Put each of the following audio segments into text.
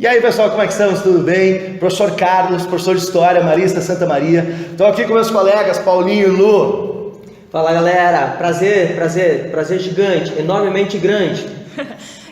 E aí, pessoal, como é que estamos? Tudo bem? Professor Carlos, professor de História, Marista Santa Maria. Estou aqui com meus colegas Paulinho e Lu. Fala, galera. Prazer gigante, enormemente grande.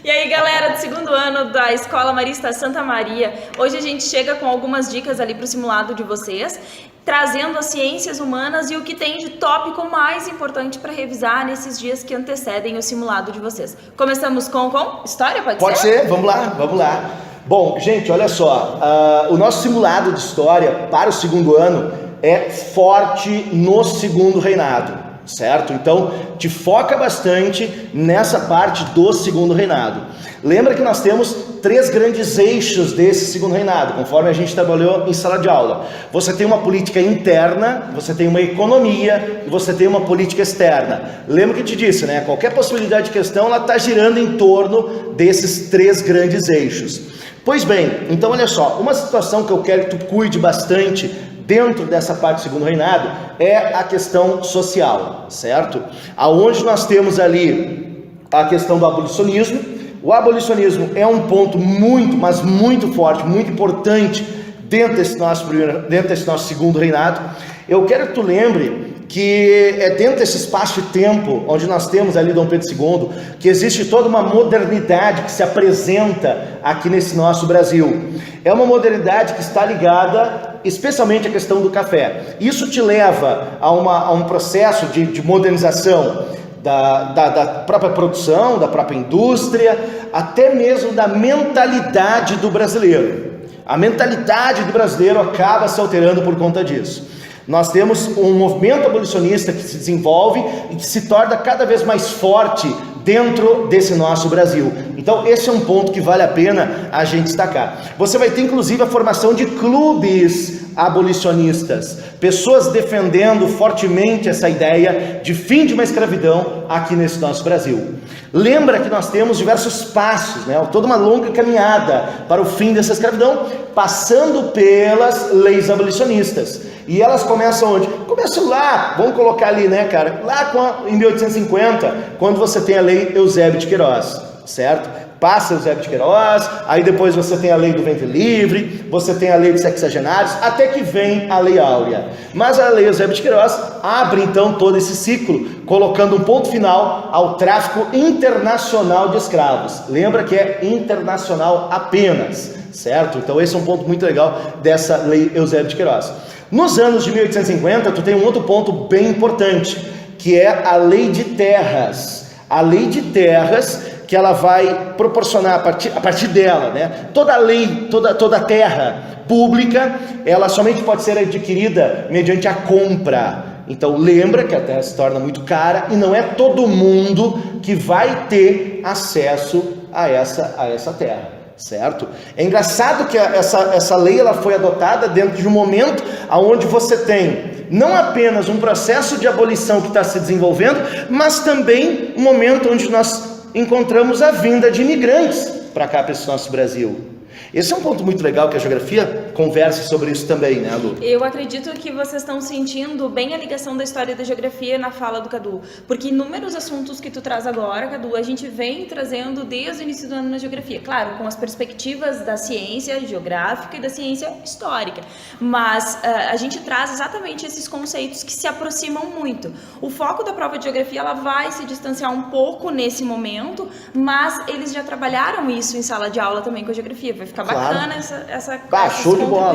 E aí, galera do segundo ano da Escola Marista Santa Maria. Hoje a gente chega com algumas dicas ali para o simulado de vocês, trazendo as ciências humanas e o que tem de tópico mais importante para revisar nesses dias que antecedem o simulado de vocês. Começamos com História, pode ser? Pode ser, vamos lá. Bom, gente, olha só, o nosso simulado de História para o segundo ano é forte no segundo reinado, certo? Então, te foca bastante nessa parte do segundo reinado. Lembra que nós temos 3 grandes eixos desse segundo reinado, conforme a gente trabalhou em sala de aula. Você tem uma política interna, você tem uma economia e você tem uma política externa. Lembra que eu te disse, né? Qualquer possibilidade de questão, ela está girando em torno desses 3 grandes eixos. Pois bem, então olha só, uma situação que eu quero que tu cuide bastante dentro dessa parte do segundo reinado é a questão social, certo? Aonde nós temos ali a questão do abolicionismo. O abolicionismo é um ponto muito, mas muito forte, muito importante dentro desse nosso segundo reinado. Eu quero que tu lembre que é dentro desse espaço de tempo, onde nós temos ali Dom Pedro II, que existe toda uma modernidade que se apresenta aqui nesse nosso Brasil. É uma modernidade que está ligada especialmente à questão do café. Isso te leva a um processo de modernização da própria produção, da própria indústria, até mesmo da mentalidade do brasileiro. A mentalidade do brasileiro acaba se alterando por conta disso. Nós temos um movimento abolicionista que se desenvolve e que se torna cada vez mais forte dentro desse nosso Brasil. Então esse é um ponto que vale a pena a gente destacar. Você vai ter inclusive a formação de clubes abolicionistas, pessoas defendendo fortemente essa ideia de fim de uma escravidão aqui nesse nosso Brasil. Lembra que nós temos diversos passos, né? Toda uma longa caminhada para o fim dessa escravidão, passando pelas leis abolicionistas. E elas começam onde? Começam lá, vamos colocar ali, né, cara? Lá em 1850, quando você tem a lei Eusébio de Queiroz, certo? Passa Eusébio de Queiroz, aí depois você tem a lei do ventre livre, você tem a lei dos sexagenários, até que vem a lei áurea. Mas a lei Eusébio de Queiroz abre então todo esse ciclo, colocando um ponto final ao tráfico internacional de escravos. Lembra que é internacional apenas, certo? Então esse é um ponto muito legal dessa lei Eusébio de Queiroz. Nos anos de 1850, tu tem um outro ponto bem importante, que é a lei de terras. A lei de terras, que ela vai proporcionar a partir dela, né? Toda lei, toda terra pública, ela somente pode ser adquirida mediante a compra. Então lembra que a terra se torna muito cara e não é todo mundo que vai ter acesso a essa terra. Certo? É engraçado que essa lei ela foi adotada dentro de um momento onde você tem não apenas um processo de abolição que está se desenvolvendo, mas também um momento onde nós encontramos a vinda de imigrantes para cá, para esse nosso Brasil. Esse é um ponto muito legal que a geografia conversa sobre isso também, né, Lu? Eu acredito que vocês estão sentindo bem a ligação da história e da geografia na fala do Cadu, porque inúmeros assuntos que tu traz agora, Cadu, a gente vem trazendo desde o início do ano na geografia, claro, com as perspectivas da ciência geográfica e da ciência histórica, mas a gente traz exatamente esses conceitos que se aproximam muito. O foco da prova de geografia, ela vai se distanciar um pouco nesse momento, mas eles já trabalharam isso em sala de aula também com a geografia, vai ficar bacana essas show de bola,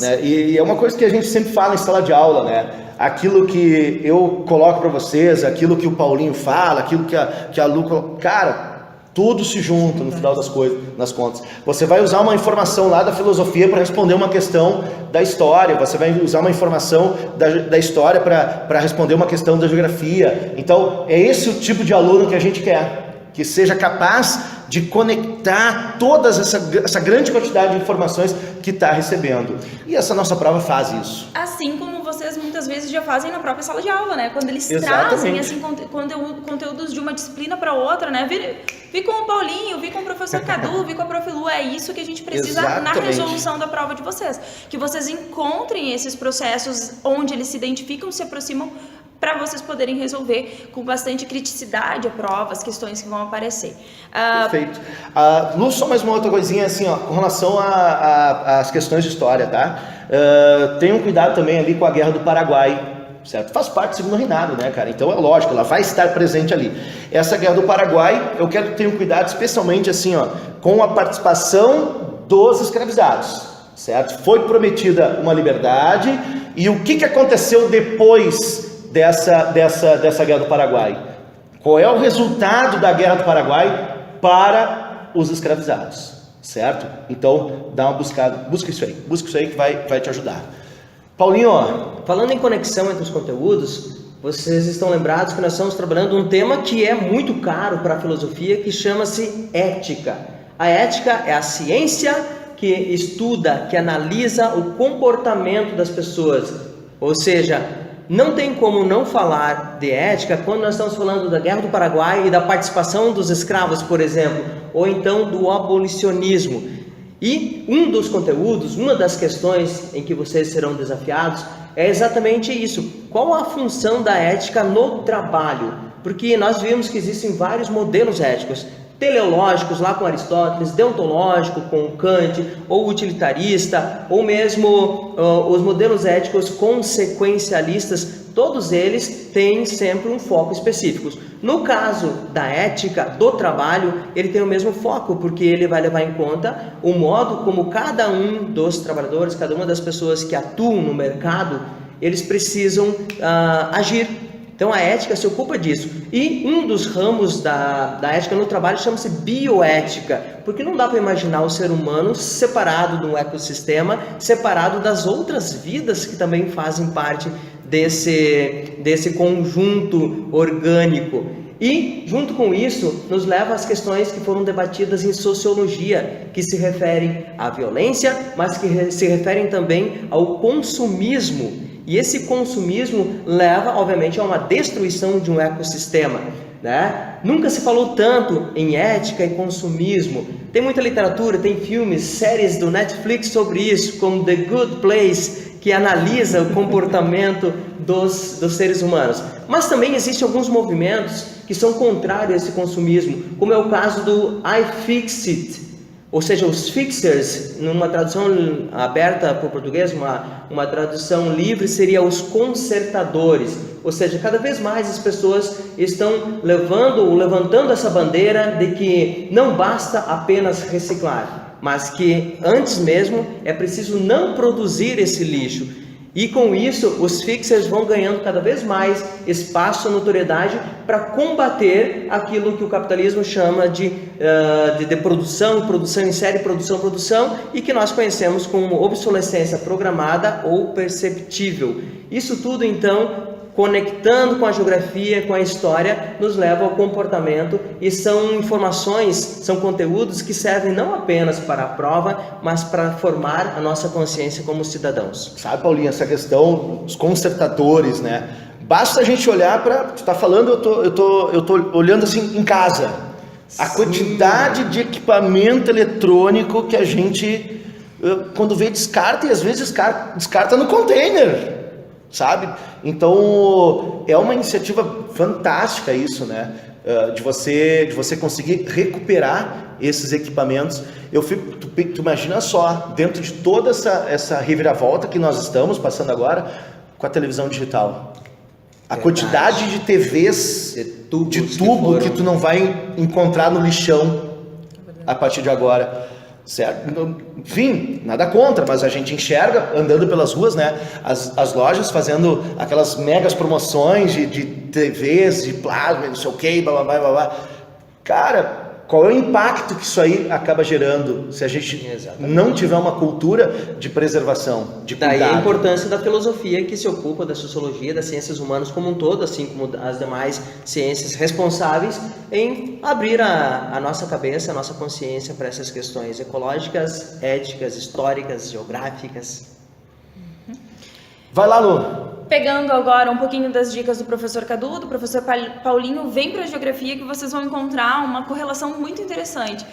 né? E é uma coisa que a gente sempre fala em sala de aula, né? Aquilo que eu coloco para vocês, aquilo que o Paulinho fala, aquilo que a Lu coloca, cara, tudo se junta no final das contas. Você vai usar uma informação lá da filosofia para responder uma questão da história, você vai usar uma informação da história para responder uma questão da geografia. Então é esse o tipo de aluno que a gente quer, que seja capaz de conectar toda essa grande quantidade de informações que está recebendo. E essa nossa prova faz isso. Assim como vocês muitas vezes já fazem na própria sala de aula, né? Quando eles Exatamente. trazem assim, conteúdos de uma disciplina para outra, né? Vi com o Paulinho, vi com o professor Cadu, vi com a Prof. Lu, é isso que a gente precisa na resolução da prova de vocês. Que vocês encontrem esses processos onde eles se identificam, se aproximam para vocês poderem resolver com bastante criticidade a prova, as questões que vão aparecer. Perfeito. Lu, só mais uma outra coisinha assim, ó, com relação às questões de história, tá? Tenham cuidado também ali com a Guerra do Paraguai, certo? Faz parte do segundo reinado, né, cara? Então é lógico, ela vai estar presente ali. Essa Guerra do Paraguai, eu quero que tenham cuidado especialmente assim, ó, com a participação dos escravizados, certo? Foi prometida uma liberdade, e o que aconteceu depois dessa Guerra do Paraguai? Qual é o resultado da Guerra do Paraguai para os escravizados, certo? Então, dá uma buscada, busca isso aí que vai te ajudar. Paulinho, ó. Falando em conexão entre os conteúdos, vocês estão lembrados que nós estamos trabalhando um tema que é muito caro para a filosofia, que chama-se ética. A ética é a ciência que estuda, que analisa o comportamento das pessoas, ou seja, não tem como não falar de ética quando nós estamos falando da Guerra do Paraguai e da participação dos escravos, por exemplo, ou então do abolicionismo. E um dos conteúdos, uma das questões em que vocês serão desafiados é exatamente isso. Qual a função da ética no trabalho? Porque nós vimos que existem vários modelos éticos, teleológicos lá com Aristóteles, deontológico com Kant, ou utilitarista, ou mesmo os modelos éticos consequencialistas, todos eles têm sempre um foco específico. No caso da ética do trabalho, ele tem o mesmo foco, porque ele vai levar em conta o modo como cada um dos trabalhadores, cada uma das pessoas que atuam no mercado, eles precisam agir. Então a ética se ocupa disso. E um dos ramos da ética no trabalho chama-se bioética, porque não dá para imaginar o ser humano separado de um ecossistema, separado das outras vidas que também fazem parte desse conjunto orgânico. E, junto com isso, nos leva às questões que foram debatidas em sociologia, que se referem à violência, mas que se referem também ao consumismo. E esse consumismo leva, obviamente, a uma destruição de um ecossistema, né? Nunca se falou tanto em ética e consumismo. Tem muita literatura, tem filmes, séries do Netflix sobre isso, como The Good Place, que analisa o comportamento dos seres humanos. Mas também existem alguns movimentos que são contrários a esse consumismo, como é o caso do iFixit, ou seja, os fixers, numa tradução aberta para o português, uma tradução livre seria os consertadores, ou seja, cada vez mais as pessoas estão levantando essa bandeira de que não basta apenas reciclar, mas que antes mesmo é preciso não produzir esse lixo. E com isso, os fixers vão ganhando cada vez mais espaço, notoriedade para combater aquilo que o capitalismo chama de produção em série, produção, e que nós conhecemos como obsolescência programada ou perceptível. Isso tudo, então, conectando com a geografia, com a história, nos leva ao comportamento, e são informações, são conteúdos que servem não apenas para a prova, mas para formar a nossa consciência como cidadãos. Sabe, Paulinho, essa questão, os consertadores, né? Basta a gente olhar para... Tu tá falando, eu tô olhando assim em casa. A quantidade de equipamento eletrônico que a gente, quando vê, descarta, e às vezes descarta no container. Sabe? Então é uma iniciativa fantástica isso, né? De você conseguir recuperar esses equipamentos. Tu imagina só, dentro de toda essa reviravolta que nós estamos passando agora com a televisão digital, a quantidade de TVs de tubo que tu não vai encontrar no lixão a partir de agora. Certo? Enfim, nada contra, mas a gente enxerga andando pelas ruas, né? As lojas fazendo aquelas megas promoções de TVs, de plasma, não sei o que, blá blá blá blá. Cara, qual é o impacto que isso aí acaba gerando se a gente não tiver uma cultura de preservação, de cuidado? Daí a importância da filosofia, que se ocupa da sociologia, das ciências humanas como um todo, assim como as demais ciências responsáveis em abrir a nossa cabeça, a nossa consciência para essas questões ecológicas, éticas, históricas, geográficas. Vai lá, Lu. Pegando agora um pouquinho das dicas do professor Cadu, do professor Paulinho, vem para a geografia que vocês vão encontrar uma correlação muito interessante.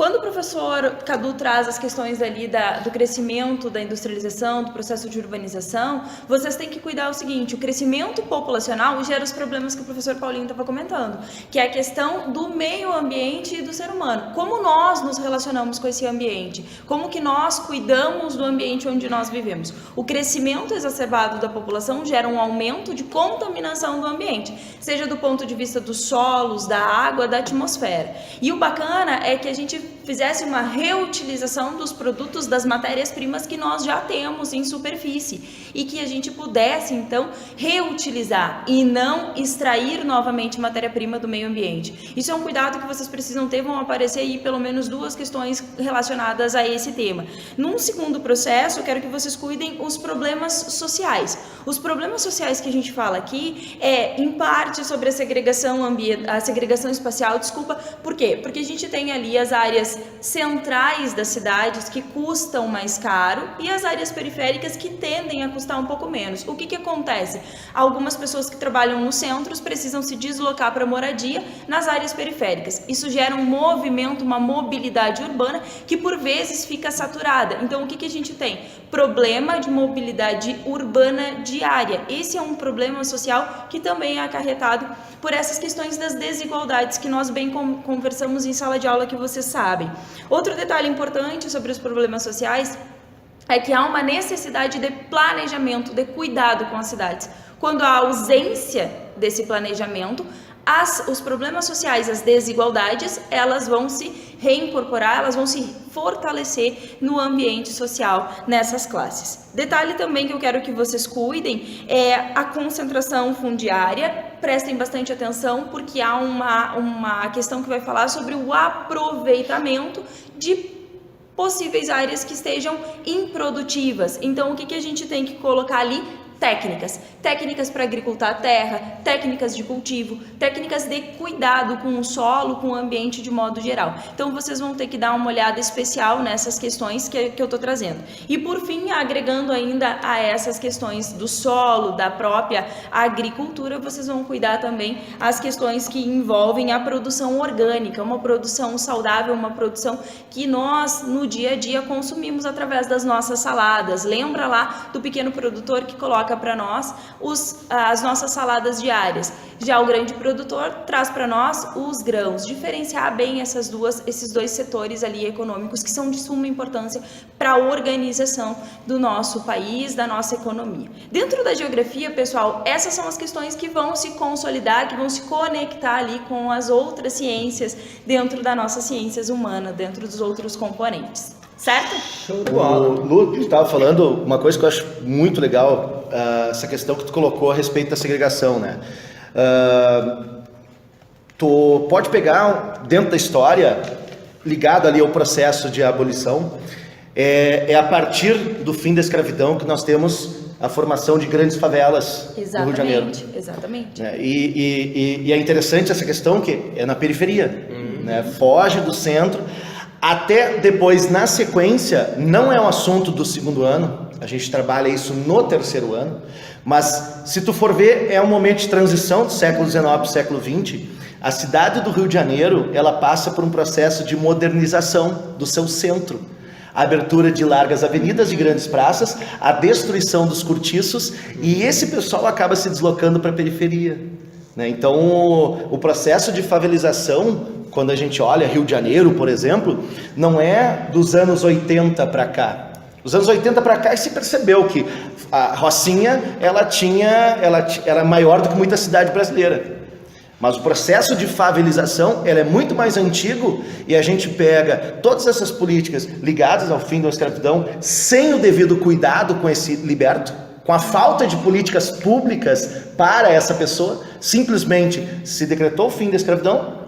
Quando o professor Cadu traz as questões ali do crescimento, da industrialização, do processo de urbanização, vocês têm que cuidar o seguinte: o crescimento populacional gera os problemas que o professor Paulinho estava comentando, que é a questão do meio ambiente e do ser humano. Como nós nos relacionamos com esse ambiente? Como que nós cuidamos do ambiente onde nós vivemos? O crescimento exacerbado da população gera um aumento de contaminação do ambiente, seja do ponto de vista dos solos, da água, da atmosfera. E o bacana é que a gente fizesse uma reutilização dos produtos, das matérias-primas que nós já temos em superfície e que a gente pudesse, então, reutilizar e não extrair novamente matéria-prima do meio ambiente. Isso é um cuidado que vocês precisam ter, vão aparecer aí pelo menos 2 questões relacionadas a esse tema. Num segundo processo, eu quero que vocês cuidem os problemas sociais. Os problemas sociais que a gente fala aqui em parte, sobre a segregação espacial, por quê? Porque a gente tem ali as áreas centrais das cidades que custam mais caro e as áreas periféricas que tendem a custar um pouco menos. O que acontece? Algumas pessoas que trabalham nos centros precisam se deslocar para moradia nas áreas periféricas. Isso gera um movimento, uma mobilidade urbana que por vezes fica saturada. Então o que a gente tem? Problema de mobilidade urbana diária. Esse é um problema social que também é acarretado por essas questões das desigualdades que nós bem conversamos em sala de aula, que vocês sabem. Outro detalhe importante sobre os problemas sociais é que há uma necessidade de planejamento, de cuidado com as cidades. Quando há ausência desse planejamento, os problemas sociais, as desigualdades, elas vão se reincorporar, elas vão se fortalecer no ambiente social, nessas classes. Detalhe também que eu quero que vocês cuidem é a concentração fundiária. Prestem bastante atenção, porque há uma questão que vai falar sobre o aproveitamento de possíveis áreas que estejam improdutivas. Então, o que a gente tem que colocar ali? Técnicas para agricultar a terra, técnicas de cultivo, técnicas de cuidado com o solo, com o ambiente de modo geral. Então vocês vão ter que dar uma olhada especial nessas questões que eu estou trazendo. E por fim, agregando ainda a essas questões do solo, da própria agricultura, vocês vão cuidar também as questões que envolvem a produção orgânica, uma produção saudável, uma produção que nós no dia a dia consumimos através das nossas saladas. Lembra lá do pequeno produtor que coloca para nós as nossas saladas diárias. Já o grande produtor traz para nós os grãos. Diferenciar bem esses 2 setores ali econômicos que são de suma importância para a organização do nosso país, da nossa economia. Dentro da geografia, pessoal, essas são as questões que vão se consolidar, que vão se conectar ali com as outras ciências dentro da nossa ciências humanas, dentro dos outros componentes. Certo? Show de bola. O Lu estava falando uma coisa que eu acho muito legal, essa questão que tu colocou a respeito da segregação, né? Tu pode pegar dentro da história, ligado ali ao processo de abolição, é a partir do fim da escravidão que nós temos a formação de grandes favelas no Rio de Janeiro. Exatamente. E é interessante essa questão que é na periferia, né? Foge do centro. Até depois, na sequência, não é um assunto do 2º ano, a gente trabalha isso no 3º ano, mas se tu for ver, é um momento de transição do século XIX para o século XX. A cidade do Rio de Janeiro, ela passa por um processo de modernização do seu centro. A abertura de largas avenidas e grandes praças, a destruição dos cortiços, e esse pessoal acaba se deslocando para a periferia, né? Então, o processo de favelização, quando a gente olha Rio de Janeiro, por exemplo, não é dos anos 80 para cá. Dos anos 80 para cá se percebeu que a Rocinha ela era maior do que muita cidade brasileira. Mas o processo de favelização é muito mais antigo, e a gente pega todas essas políticas ligadas ao fim da escravidão sem o devido cuidado com esse liberto, com a falta de políticas públicas para essa pessoa. Simplesmente se decretou o fim da escravidão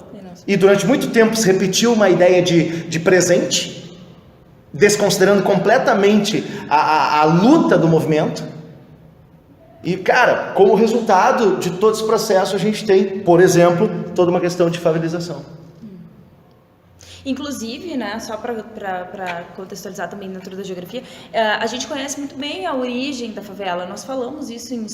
e durante muito tempo se repetiu uma ideia de presente, desconsiderando completamente a luta do movimento. E, cara, como resultado de todo esse processo, a gente tem, por exemplo, toda uma questão de favelização. Inclusive, né, só para contextualizar também dentro da geografia, a gente conhece muito bem a origem da favela, nós falamos isso em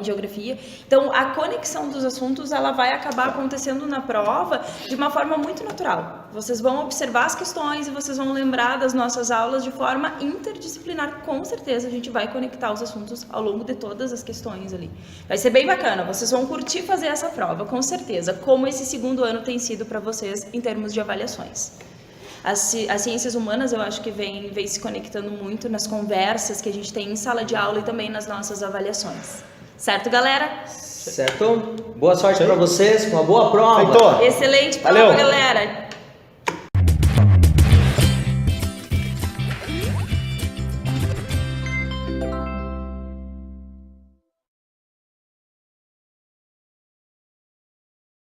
geografia, então a conexão dos assuntos ela vai acabar acontecendo na prova de uma forma muito natural. Vocês vão observar as questões e vocês vão lembrar das nossas aulas de forma interdisciplinar. Com certeza a gente vai conectar os assuntos ao longo de todas as questões ali. Vai ser bem bacana, vocês vão curtir fazer essa prova, com certeza. Como esse segundo ano tem sido para vocês em termos de avaliações. As ciências humanas eu acho que vem se conectando muito nas conversas que a gente tem em sala de aula e também nas nossas avaliações. Certo, galera? Certo? Boa sorte para vocês, uma boa prova. Feito. Excelente prova, Valeu. galera.